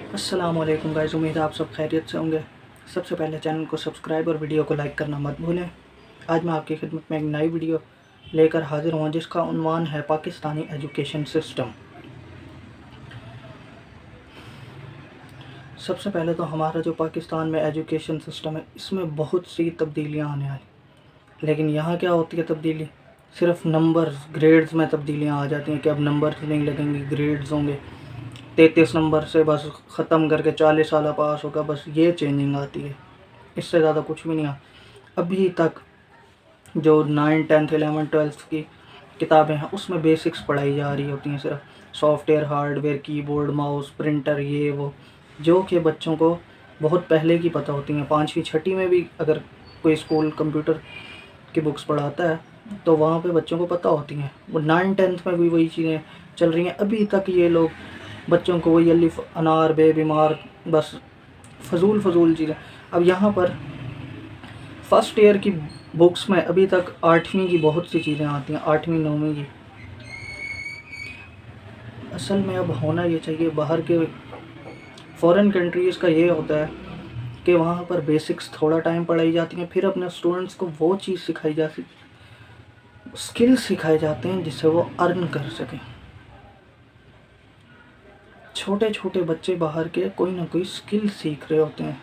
अस्सलामुअलैकुम गाइस, उम्मीद है आप सब खैरियत से होंगे। सबसे पहले चैनल को सब्सक्राइब और वीडियो को लाइक करना मत भूलें। आज मैं आपकी खिदमत में एक नई वीडियो लेकर हाजिर हुआ जिसका उन्वान है पाकिस्तानी एजुकेशन सिस्टम। सबसे पहले तो हमारा जो पाकिस्तान में एजुकेशन सिस्टम है इसमें बहुत सी तब्दीलियाँ आने वाली, लेकिन यहाँ क्या होती है तब्दीली, सिर्फ नंबर्स ग्रेड्स में तब्दीलियाँ आ जाती हैं कि अब नंबर्स नहीं लगेंगे, ग्रेड्स होंगे। 33 नंबर से बस ख़त्म करके 40 साल पास होगा, बस ये चेंजिंग आती है, इससे ज़्यादा कुछ भी नहीं आ। अभी तक जो 9, 10, 11, 12 की किताबें हैं उसमें बेसिक्स पढ़ाई जा रही होती हैं, सिर्फ software, hardware, keyboard, mouse, printer, ये वो, जो कि बच्चों को बहुत पहले की पता होती हैं। 5वीं 6वीं में भी अगर कोई स्कूल कंप्यूटर की बुक्स पढ़ाता है तो वहाँ पे बच्चों को पता होती हैं। वो 9, 10 में भी वही चीज़ें चल रही हैं। अभी तक ये लोग बच्चों को वही अलिफ अनार बे बीमार, बस फजूल चीज़ें। अब यहाँ पर फर्स्ट ईयर की बुक्स में अभी तक 8वीं की बहुत सी चीज़ें आती हैं, 8वीं 9वीं की। असल में अब होना ये चाहिए, बाहर के फॉरेन कंट्रीज़ का ये होता है कि वहाँ पर बेसिक्स थोड़ा टाइम पढ़ाई जाती हैं, फिर अपने स्टूडेंट्स को वो चीज़ सिखाई जाती, स्किल्स सिखाए जाते हैं जिससे वो अर्न कर सकें। छोटे छोटे बच्चे बाहर के कोई ना कोई स्किल सीख रहे होते हैं।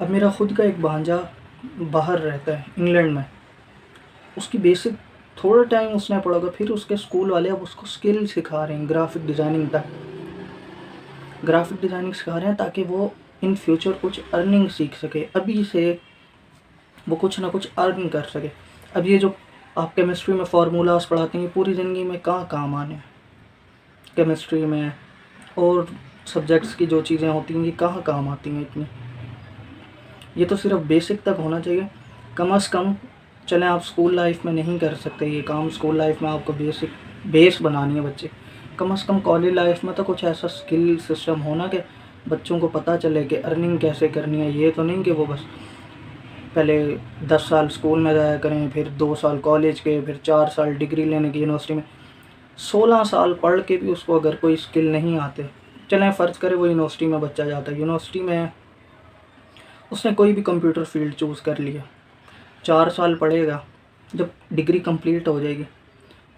अब मेरा ख़ुद का एक भांजा बाहर रहता है इंग्लैंड में, उसकी बेसिक थोड़ा टाइम उसने पढ़ा होगा, फिर उसके स्कूल वाले अब उसको स्किल सिखा रहे हैं, ग्राफिक डिज़ाइनिंग तक ग्राफिक डिज़ाइनिंग सिखा रहे हैं ताकि वो इन फ्यूचर कुछ अर्निंग सीख सके, अभी से वो कुछ ना कुछ अर्न कर सके। अब ये जो आप केमिस्ट्री में फार्मूलाज पढ़ाते हैं पूरी ज़िंदगी में कहाँ काम आने हैं, केमिस्ट्री में और सब्जेक्ट्स की जो चीज़ें होती हैं ये कहाँ काम आती हैं इतनी। ये तो सिर्फ बेसिक तक होना चाहिए कम से कम। चलें आप स्कूल लाइफ में नहीं कर सकते ये काम, स्कूल लाइफ में आपको बेसिक बेस बनानी है बच्चे, कम से कम कॉलेज लाइफ में तो कुछ ऐसा स्किल सिस्टम होना कि बच्चों को पता चले कि अर्निंग कैसे करनी है। ये तो नहीं कि वो बस पहले 10 साल स्कूल में जाया करें, फिर 2 साल कॉलेज के, फिर 4 साल डिग्री लेने की यूनिवर्सिटी में, 16 साल पढ़ के भी उसको अगर कोई स्किल नहीं आते। चलें फ़र्ज़ करें वो यूनिवर्सिटी में बच्चा जाता है, यूनिवर्सिटी में उसने कोई भी कंप्यूटर फील्ड चूज़ कर लिया, 4 साल पढ़ेगा, जब डिग्री कंप्लीट हो जाएगी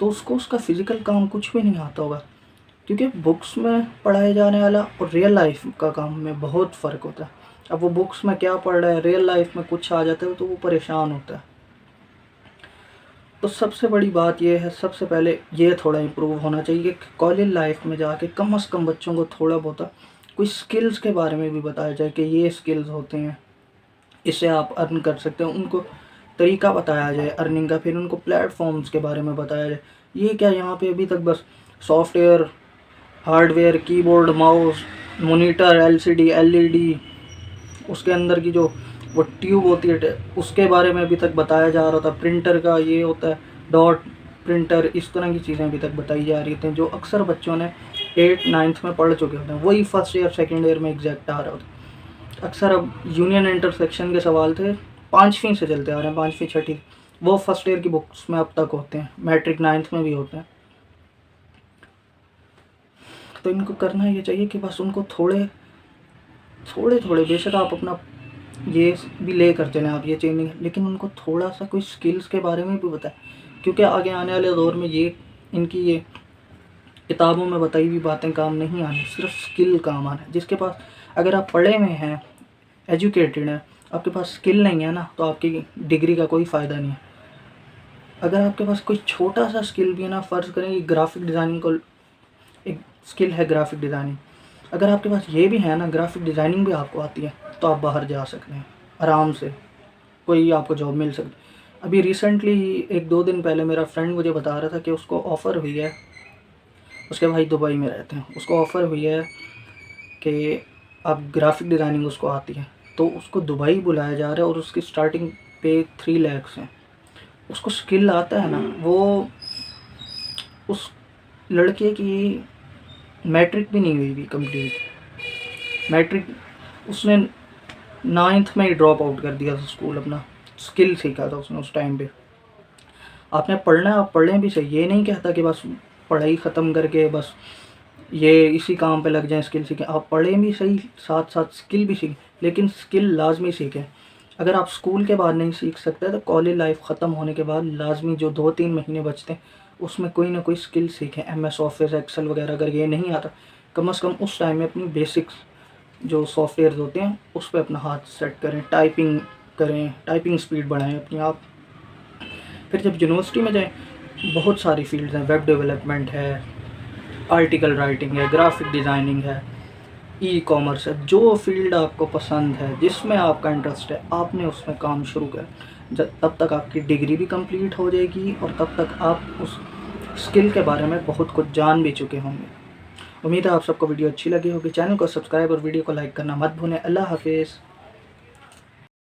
तो उसको उसका फ़िज़िकल काम कुछ भी नहीं आता होगा, क्योंकि बुक्स में पढ़ाए जाने वाला और रियल लाइफ का काम में बहुत फ़र्क होता है। अब वो बुक्स में क्या पढ़ रहा है, रियल लाइफ में कुछ आ जाता है तो वो परेशान होता है। तो सबसे बड़ी बात ये है, सबसे पहले ये थोड़ा इम्प्रूव होना चाहिए कि कॉलेज लाइफ में जाके कम से कम बच्चों को थोड़ा बहुत कोई स्किल्स के बारे में भी बताया जाए कि ये स्किल्स होते हैं, इससे आप अर्न कर सकते हैं। उनको तरीका बताया जाए अर्निंग का, फिर उनको प्लेटफॉर्म्स के बारे में बताया जाए। ये क्या यहाँ पे अभी तक बस software, hardware, keyboard, mouse, monitor, LCD, LED, उसके अंदर की जो वो ट्यूब होती है उसके बारे में अभी तक बताया जा रहा था, प्रिंटर का ये होता है, डॉट प्रिंटर, इस तरह की चीज़ें अभी तक बताई जा रही थी जो अक्सर बच्चों ने 8, 9th में पढ़ चुके होते हैं, वही फर्स्ट ईयर सेकेंड ईयर में एग्जैक्ट आ रहा होता। अक्सर अब यूनियन इंटरसेक्शन के सवाल थे 5वीं से चलते आ रहे हैं, 5वीं 6वीं, वो फर्स्ट ईयर की बुक्स में अब तक होते हैं, मैट्रिक 9th में भी होते हैं। तो इनको करना ये चाहिए कि बस उनको थोड़े थोड़े बेशक आप अपना ये भी ले कर चलें, आप ये चेंजिंग, लेकिन उनको थोड़ा सा कोई स्किल्स के बारे में भी बताएं, क्योंकि आगे आने वाले दौर में ये इनकी ये किताबों में बताई हुई बातें काम नहीं आनी, सिर्फ स्किल काम आना है। जिसके पास, अगर आप पढ़े हुए हैं, एजुकेटेड हैं, आपके पास स्किल नहीं है ना, तो आपकी डिग्री का कोई फ़ायदा नहीं है। अगर आपके पास कोई छोटा सा स्किल भी है ना, फ़र्ज़ करें कि ग्राफिक डिज़ाइनिंग को एक स्किल है, ग्राफिक डिज़ाइनिंग, अगर आपके पास ये भी है ना, ग्राफिक डिज़ाइनिंग भी आपको आती है, तो आप बाहर जा सकते हैं आराम से, कोई आपको जॉब मिल सकती। अभी रिसेंटली 1-2 दिन पहले मेरा फ्रेंड मुझे बता रहा था कि उसको ऑफ़र हुई है, उसके भाई दुबई में रहते हैं, उसको ऑफ़र हुई है कि अब ग्राफिक डिज़ाइनिंग उसको आती है, तो उसको दुबई बुलाया जा रहा है और उसकी स्टार्टिंग पे 3 लाख है। उसको स्किल आता है ना, वो उस लड़के की मैट्रिक भी नहीं हुई थी कंप्लीट, मैट्रिक उसने 9th में ही ड्रॉप आउट कर दिया था स्कूल, अपना स्किल सीखा था उसने उस टाइम पे। आपने पढ़ना है, आप पढ़ें भी सही, ये नहीं कहता कि बस पढ़ाई ख़त्म करके बस ये इसी काम पे लग जाएँ, स्किल सीखें। आप पढ़ें भी सही, साथ-साथ स्किल भी सीखें, लेकिन स्किल लाज़मी सीखें। अगर आप स्कूल के बाद नहीं सीख सकते तो कॉलेज लाइफ़ ख़त्म होने के बाद लाज़मी जो 2-3 महीने बचते हैं, उसमें कोई ना कोई स्किल सीखें। एमएस ऑफ़िस, एक्सेल वगैरह अगर ये नहीं आता, कम से कम उस टाइम में अपनी बेसिक्स जो सॉफ्टवेयर्स होते हैं, उस पे अपना हाथ सेट करें, टाइपिंग करें, टाइपिंग स्पीड बढ़ाएँ अपनी आप। फिर जब यूनिवर्सिटी में जाएँ, बहुत सारी फ़ील्ड्स हैं, वेब डेवलपमेंट है, आर्टिकल राइटिंग है, ग्राफ़िक डिज़ाइनिंग है, ई-कॉमर्स है। जो फ़ील्ड आपको पसंद है, जिसमें आपका इंटरेस्ट है, आपने उसमें काम शुरू करें। तब तक आपकी डिग्री भी कंप्लीट हो जाएगी और तब तक आप उस स्किल के बारे में बहुत कुछ जान भी चुके होंगे। उम्मीद है आप सबको वीडियो अच्छी लगी होगी। चैनल को सब्सक्राइब और वीडियो को लाइक करना मत भूलें। अल्लाह हाफ़िज़।